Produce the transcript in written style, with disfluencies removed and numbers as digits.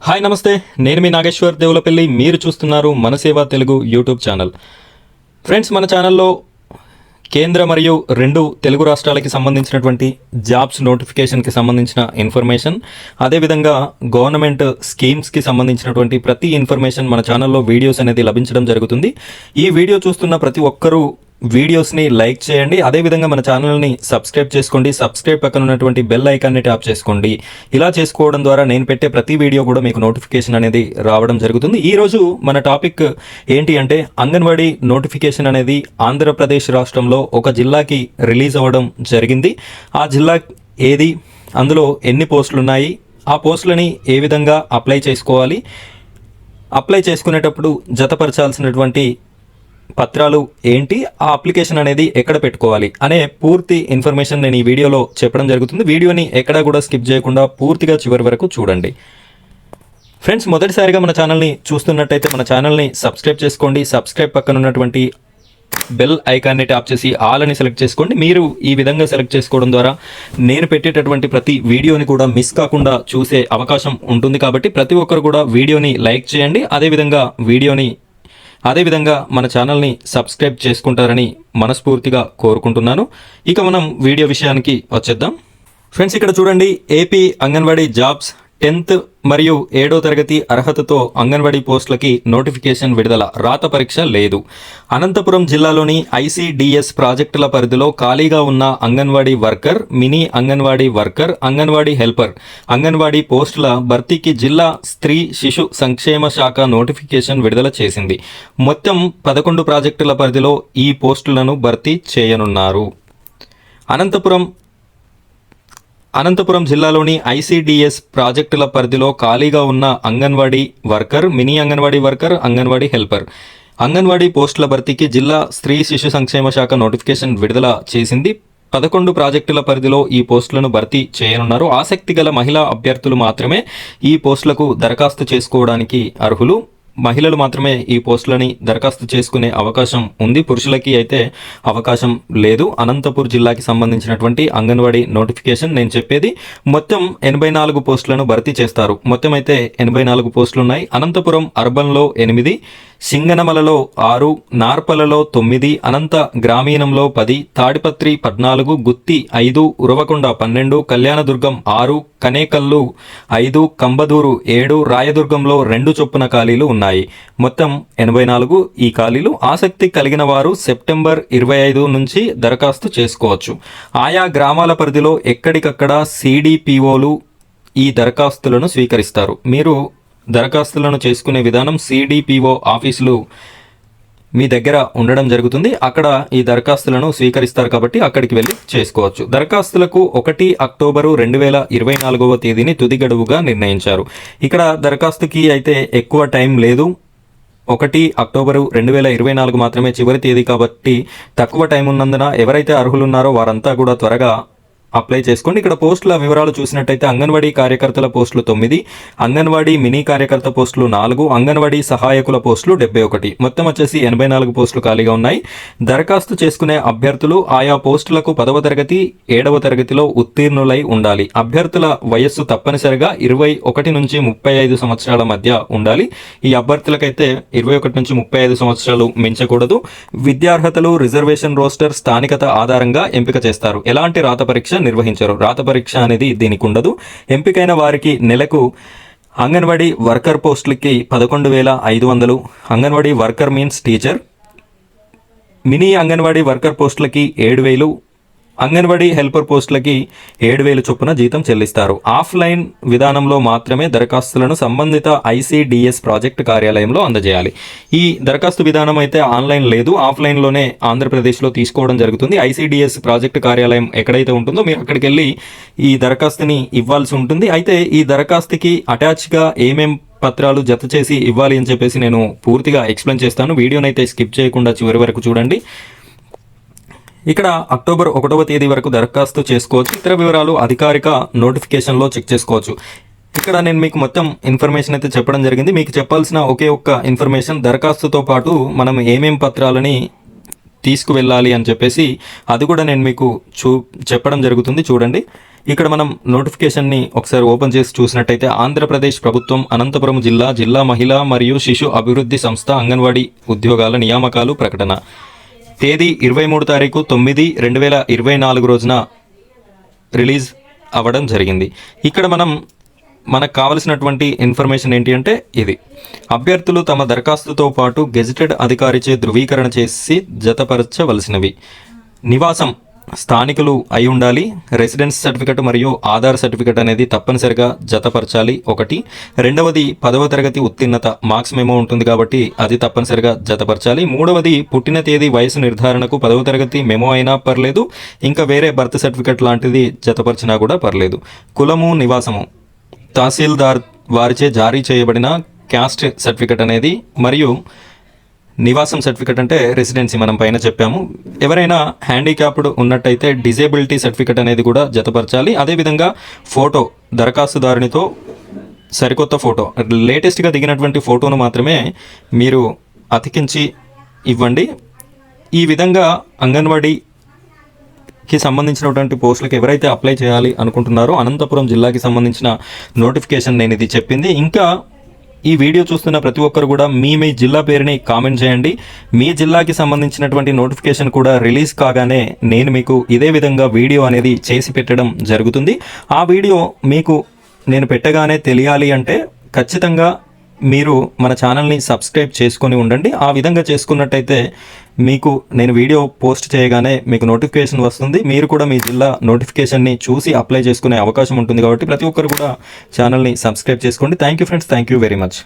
Hi నమస్తే, నేను మీ నాగేశ్వర్ దేవులపల్లి. మీరు చూస్తున్నారు మన సేవ తెలుగు యూట్యూబ్ ఛానల్. ఫ్రెండ్స్, మన ఛానల్లో కేంద్ర మరియు 2 తెలుగు రాష్ట్రాలకి సంబంధించినటువంటి జాబ్స్ నోటిఫికేషన్కి సంబంధించిన ఇన్ఫర్మేషన్, అదేవిధంగా గవర్నమెంట్ స్కీమ్స్కి సంబంధించినటువంటి ప్రతి ఇన్ఫర్మేషన్ మన ఛానల్లో వీడియోస్ అనేది లభించడం జరుగుతుంది. ఈ వీడియో చూస్తున్న ప్రతి ఒక్కరూ వీడియోస్ని లైక్ చేయండి. అదేవిధంగా మన ఛానల్ని సబ్స్క్రైబ్ చేసుకోండి. సబ్స్క్రైబ్ పక్కన ఉన్నటువంటి బెల్ ఐకాన్ని ట్యాప్ చేసుకోండి. ఇలా చేసుకోవడం ద్వారా నేను పెట్టే ప్రతి వీడియో కూడా మీకు నోటిఫికేషన్ అనేది రావడం జరుగుతుంది. ఈరోజు మన టాపిక్ ఏంటి అంటే, అంగన్వాడీ నోటిఫికేషన్ అనేది ఆంధ్రప్రదేశ్ రాష్ట్రంలో ఒక జిల్లాకి రిలీజ్ అవ్వడం జరిగింది. ఆ జిల్లా ఏది, అందులో ఎన్ని పోస్టులు ఉన్నాయి, ఆ పోస్టులని ఏ విధంగా అప్లై చేసుకోవాలి, అప్లై చేసుకునేటప్పుడు జతపరచాల్సినటువంటి పత్రాలు ఏంటి, ఆ అప్లికేషన్ అనేది ఎక్కడ పెట్టుకోవాలి అనే పూర్తి ఇన్ఫర్మేషన్ నేను ఈ వీడియోలో చెప్పడం జరుగుతుంది. వీడియోని ఎక్కడా కూడా స్కిప్ చేయకుండా పూర్తిగా చివరి వరకు చూడండి. ఫ్రెండ్స్, మొదటిసారిగా మన ఛానల్ని చూస్తున్నట్టయితే మన ఛానల్ని సబ్స్క్రైబ్ చేసుకోండి. సబ్స్క్రైబ్ పక్కన ఉన్నటువంటి బెల్ ఐకాన్ని ట్యాప్ చేసి ఆల్ అని సెలెక్ట్ చేసుకోండి. మీరు ఈ విధంగా సెలెక్ట్ చేసుకోవడం ద్వారా నేను పెట్టేటటువంటి ప్రతి వీడియోని కూడా మిస్ కాకుండా చూసే అవకాశం ఉంటుంది. కాబట్టి ప్రతి ఒక్కరు కూడా వీడియోని లైక్ చేయండి. అదేవిధంగా మన ఛానల్ని సబ్స్క్రైబ్ చేసుకుంటారని మనస్ఫూర్తిగా కోరుకుంటున్నాను. ఇక మనం వీడియో విషయానికి వచ్చేద్దాం. ఫ్రెండ్స్, ఇక్కడ చూడండి, ఏపీ అంగన్వాడీ జాబ్స్ 10th మరియు 7వ తరగతి అర్హతతో అంగన్వాడీ పోస్టులకి నోటిఫికేషన్ విడుదల. రాత పరీక్ష లేదు. అనంతపురం జిల్లాలోని ICDS ప్రాజెక్టుల పరిధిలో ఖాళీగా ఉన్న anganwadi worker, mini anganwadi worker, anganwadi helper, anganwadi పోస్టుల భర్తీకి జిల్లా స్త్రీ శిశు సంక్షేమ శాఖ నోటిఫికేషన్ విడుదల చేసింది. మొత్తం 11 ప్రాజెక్టుల పరిధిలో ఈ పోస్టులను భర్తీ చేయనున్నారు. అనంతపురం జిల్లాలోని ICDS ప్రాజెక్టుల పరిధిలో ఖాళీగా ఉన్న anganwadi worker, mini anganwadi worker, anganwadi helper, anganwadi పోస్టుల భర్తీకి జిల్లా స్త్రీ శిశు సంక్షేమ శాఖ నోటిఫికేషన్ విడుదల చేసింది. 11 ప్రాజెక్టుల పరిధిలో ఈ పోస్టులను భర్తీ చేయనున్నారు. ఆసక్తి గల మహిళా అభ్యర్థులు మాత్రమే ఈ పోస్టులకు దరఖాస్తు చేసుకోవడానికి అర్హులు. మహిళలు మాత్రమే ఈ పోస్టులని దరఖాస్తు చేసుకునే అవకాశం ఉంది. పురుషులకి అయితే అవకాశం లేదు. అనంతపూర్ జిల్లాకి సంబంధించినటువంటి అంగన్వాడీ నోటిఫికేషన్ నేను చెప్పేది. మొత్తం 84 పోస్టులను భర్తీ చేస్తారు. మొత్తం అయితే 84 పోస్టులు ఉన్నాయి. అనంతపురం అర్బన్లో 8, సింగనమలలో 6, నార్పలలో 9, అనంత గ్రామీణంలో 10, తాడిపత్రి 14, గుత్తి 5, ఉరవకొండ 12, కళ్యాణదుర్గం 6, కనేకల్లు 5, కంబదూరు 7, రాయదుర్గంలో 2 చొప్పున ఖాళీలు ఉన్నాయి. మొత్తం 84 ఈ ఖాళీలు. ఆసక్తి కలిగిన వారు సెప్టెంబర్ 25 నుంచి దరఖాస్తు చేసుకోవచ్చు. ఆయా గ్రామాల పరిధిలో ఎక్కడికక్కడ CDPOలు ఈ దరఖాస్తులను స్వీకరిస్తారు. మీరు దరఖాస్తులను చేసుకునే విధానం, CDPO ఆఫీసులు మీ దగ్గర ఉండడం జరుగుతుంది. అక్కడ ఈ దరఖాస్తులను స్వీకరిస్తారు కాబట్టి అక్కడికి వెళ్ళి చేసుకోవచ్చు. దరఖాస్తులకు 1 అక్టోబరు 2024వ తేదీని తుది గడువుగా నిర్ణయించారు. ఇక్కడ దరఖాస్తుకి అయితే ఎక్కువ టైం లేదు. 1 అక్టోబరు 2024 మాత్రమే చివరి తేదీ కాబట్టి తక్కువ టైం ఉన్నందున ఎవరైతే అర్హులున్నారో వారంతా కూడా త్వరగా అప్లై చేసుకోండి. ఇక్కడ పోస్టుల వివరాలు చూసినట్టయితే అంగన్వాడీ కార్యకర్తల పోస్టులు 9, అంగన్వాడీ మినీ కార్యకర్త పోస్టులు 4, అంగన్వాడీ సహాయకుల పోస్టులు 71, మొత్తం వచ్చేసి 84 పోస్టులు ఖాళీగా ఉన్నాయి. దరఖాస్తు చేసుకునే అభ్యర్థులు ఆయా పోస్టులకు 10వ తరగతి 7వ తరగతిలో ఉత్తీర్ణులై ఉండాలి. అభ్యర్థుల వయస్సు తప్పనిసరిగా 21 నుంచి 35 సంవత్సరాల మధ్య ఉండాలి. ఈ అభ్యర్థులకైతే 21 నుంచి 35 సంవత్సరాలు మించకూడదు. విద్యార్హతలు రిజర్వేషన్ రోస్టర్ స్థానికత ఆధారంగా ఎంపిక చేస్తారు. ఎలాంటి రాత పరీక్ష నిర్వహించారు. రాత పరీక్ష అనేది దీనికి ఉండదు. ఎంపికైన వారికి నెలకు అంగన్వాడీ వర్కర్ పోస్టులకి 11,500, anganwadi worker means teacher, mini anganwadi worker పోస్టులకి 7,000, అంగన్వాడీ హెల్పర్ పోస్టులకి 7,000 చొప్పున జీతం చెల్లిస్తారు. ఆఫ్లైన్ విధానంలో మాత్రమే దరఖాస్తులను సంబంధిత ICDS ప్రాజెక్ట్ కార్యాలయంలో అందజేయాలి. ఈ దరఖాస్తు విధానం అయితే ఆన్లైన్ లేదు, ఆఫ్లైన్లోనే ఆంధ్రప్రదేశ్లో తీసుకోవడం జరుగుతుంది. ICDS ప్రాజెక్ట్ కార్యాలయం ఎక్కడైతే ఉంటుందో మీరు అక్కడికి వెళ్ళి ఈ దరఖాస్తుని ఇవ్వాల్సి ఉంటుంది. అయితే ఈ దరఖాస్తుకి అటాచ్గా ఏమేం పత్రాలు జత చేసి ఇవ్వాలి అని చెప్పేసి నేను పూర్తిగా ఎక్స్ప్లెయిన్ చేస్తాను. వీడియోనైతే స్కిప్ చేయకుండా చివరి వరకు చూడండి. ఇక్కడ అక్టోబర్ 1వ తేదీ వరకు దరఖాస్తు చేసుకోవచ్చు. ఇతర వివరాలు అధికారిక నోటిఫికేషన్లో చెక్ చేసుకోవచ్చు. ఇక్కడ నేను మీకు మొత్తం ఇన్ఫర్మేషన్ అయితే చెప్పడం జరిగింది. మీకు చెప్పాల్సిన ఒకే ఒక్క ఇన్ఫర్మేషన్, దరఖాస్తుతో పాటు మనం ఏమేం పత్రాలని తీసుకువెళ్ళాలి అని చెప్పేసి అది కూడా నేను మీకు చెప్పడం జరుగుతుంది. చూడండి, ఇక్కడ మనం నోటిఫికేషన్ని ఒకసారి ఓపెన్ చేసి చూసినట్టయితే ఆంధ్రప్రదేశ్ ప్రభుత్వం అనంతపురం జిల్లా మహిళా మరియు శిశు అభివృద్ధి సంస్థ అంగన్వాడీ ఉద్యోగాల నియామకాలు ప్రకటన తేదీ 23/9/2024 రోజున రిలీజ్ అవ్వడం జరిగింది. ఇక్కడ మనకు కావలసినటువంటి ఇన్ఫర్మేషన్ ఏంటి అంటే ఇది: అభ్యర్థులు తమ దరఖాస్తుతో పాటు గెజిటెడ్ అధికారిచే ధృవీకరణ చేసి జతపరచవలసినవి. నివాసం స్థానికులు అయి ఉండాలి. రెసిడెన్స్ సర్టిఫికెట్ మరియు ఆధార్ సర్టిఫికెట్ అనేది తప్పనిసరిగా జతపరచాలి. ఒకటి. రెండవది 10వ తరగతి ఉత్తీర్ణత మార్క్స్ మెమో ఉంటుంది కాబట్టి అది తప్పనిసరిగా జతపరచాలి. మూడవది పుట్టిన తేదీ వయసు నిర్ధారణకు 10వ తరగతి మెమో అయినా పర్లేదు, ఇంకా వేరే బర్త్ సర్టిఫికెట్ లాంటిది జతపరిచినా కూడా పర్లేదు. కులము, నివాసము తహసీల్దార్ వారిచే జారీ చేయబడిన క్యాస్ట్ సర్టిఫికెట్ అనేది, మరియు నివాసం సర్టిఫికెట్ అంటే రెసిడెన్సీ మనం పైన చెప్పాము. ఎవరైనా హ్యాండిక్యాప్డ్ ఉన్నట్టయితే డిజేబిలిటీ సర్టిఫికెట్ అనేది కూడా జతపరచాలి. అదేవిధంగా ఫోటో, దరఖాస్తుదారునితో సరికొత్త ఫోటో, లేటెస్ట్గా దిగినటువంటి ఫోటోను మాత్రమే మీరు అతికించి ఇవ్వండి. ఈ విధంగా అంగన్వాడీకి సంబంధించినటువంటి పోస్టులకు ఎవరైతే అప్లై చేయాలి అనుకుంటున్నారో అనంతపురం జిల్లాకి సంబంధించిన నోటిఫికేషన్ నేను ఇది చెప్పింది. ఇంకా ఈ వీడియో చూస్తున్న ప్రతి ఒక్కరు కూడా మీ జిల్లా పేరుని కామెంట్ చేయండి. మీ జిల్లాకి సంబంధించినటువంటి నోటిఫికేషన్ కూడా రిలీజ్ కాగానే నేను మీకు ఇదే విధంగా వీడియో అనేది చేసి పెట్టడం జరుగుతుంది. ఆ వీడియో మీకు నేను పెట్టగానే తెలియాలి అంటే ఖచ్చితంగా మీరు మన ఛానల్ని సబ్స్క్రైబ్ చేసుకొని ఉండండి. ఆ విధంగా చేసుకున్నట్టయితే మీకు నేను వీడియో పోస్ట్ చేయగానే మీకు నోటిఫికేషన్ వస్తుంది. మీరు కూడా మీ జిల్లా నోటిఫికేషన్ని చూసి అప్లై చేసుకునే అవకాశం ఉంటుంది. కాబట్టి ప్రతి ఒక్కరు కూడా ఛానల్ని సబ్స్క్రైబ్ చేసుకోండి. Thank you friends, thank you very much.